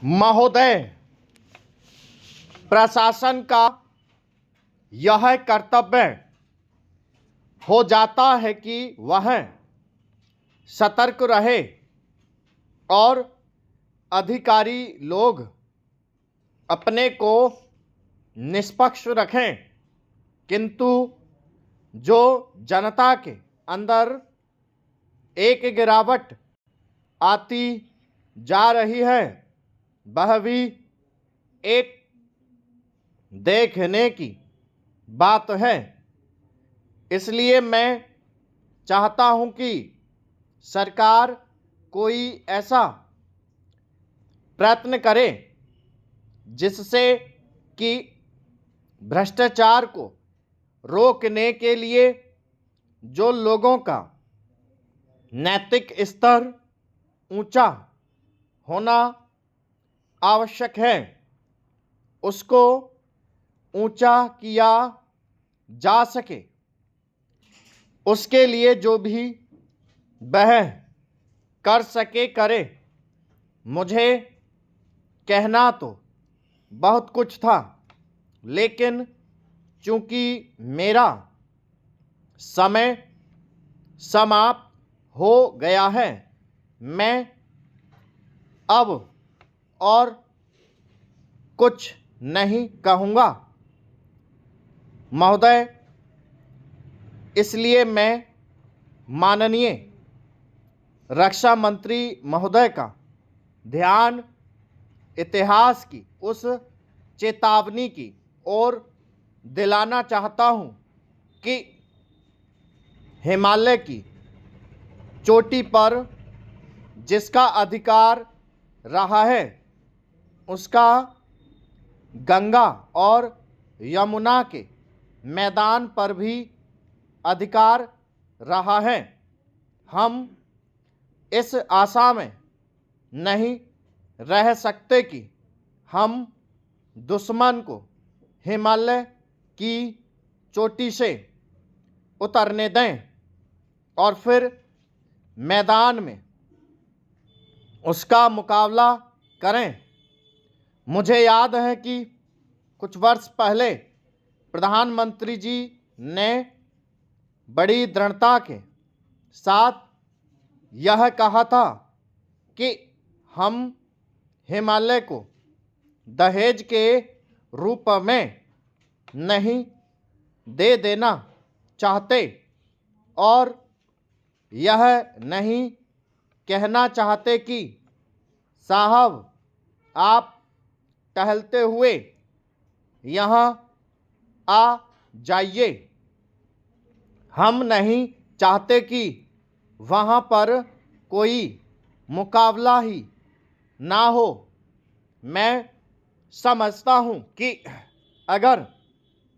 महोदय, प्रशासन का यह कर्तव्य हो जाता है कि वह सतर्क रहे और अधिकारी लोग अपने को निष्पक्ष रखें, किंतु जो जनता के अंदर एक गिरावट आती जा रही है वह भी एक देखने की बात है। इसलिए मैं चाहता हूं कि सरकार कोई ऐसा प्रयत्न करे जिससे कि भ्रष्टाचार को रोकने के लिए जो लोगों का नैतिक स्तर ऊंचा होना आवश्यक है उसको ऊंचा किया जा सके। उसके लिए जो भी वह कर सके करे। मुझे कहना तो बहुत कुछ था, लेकिन चूंकि मेरा समय समाप्त हो गया है, मैं अब और कुछ नहीं कहूँगा महोदय। इसलिए मैं माननीय रक्षा मंत्री महोदय का ध्यान इतिहास की उस चेतावनी की ओर दिलाना चाहता हूँ कि हिमालय की चोटी पर जिसका अधिकार रहा है उसका गंगा और यमुना के मैदान पर भी अधिकार रहा है। हम इस आशा में नहीं रह सकते कि हम दुश्मन को हिमालय की चोटी से उतरने दें और फिर मैदान में उसका मुकाबला करें। मुझे याद है कि कुछ वर्ष पहले प्रधानमंत्री जी ने बड़ी दृढ़ता के साथ यह कहा था कि हम हिमालय को दहेज के रूप में नहीं दे देना चाहते और यह नहीं कहना चाहते कि साहब आप टहलते हुए यहाँ आ जाइए। हम नहीं चाहते कि वहाँ पर कोई मुकाबला ही ना हो। मैं समझता हूँ कि अगर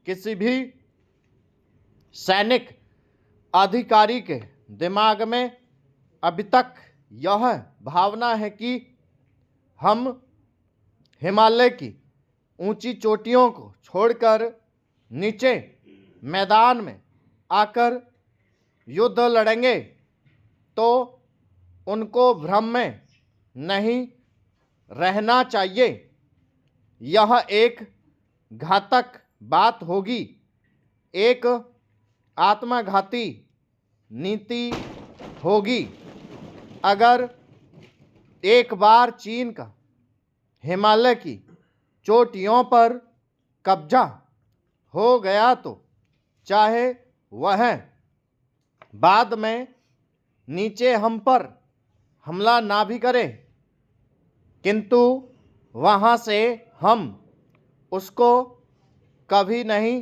किसी भी सैनिक अधिकारी के दिमाग में अभी तक यह भावना है कि हम हिमालय की ऊंची चोटियों को छोड़कर नीचे मैदान में आकर युद्ध लड़ेंगे, तो उनको भ्रम में नहीं रहना चाहिए। यह एक घातक बात होगी, एक आत्मघाती नीति होगी। अगर एक बार चीन का हिमालय की चोटियों पर कब्जा हो गया तो चाहे वह बाद में नीचे हम पर हमला ना भी करे, किंतु वहाँ से हम उसको कभी नहीं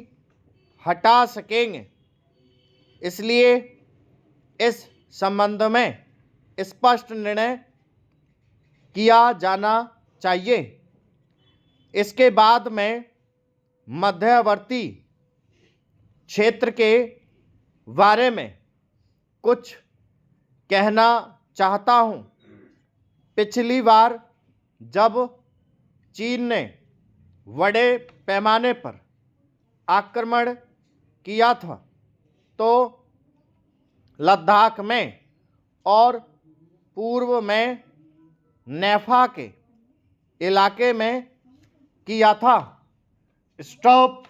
हटा सकेंगे। इसलिए इस संबंध में स्पष्ट निर्णय किया जाना चाहिए। इसके बाद मैं मध्यवर्ती क्षेत्र के बारे में कुछ कहना चाहता हूँ। पिछली बार जब चीन ने बड़े पैमाने पर आक्रमण किया था तो लद्दाख में और पूर्व में नेफा के इलाके में किया था। स्टॉप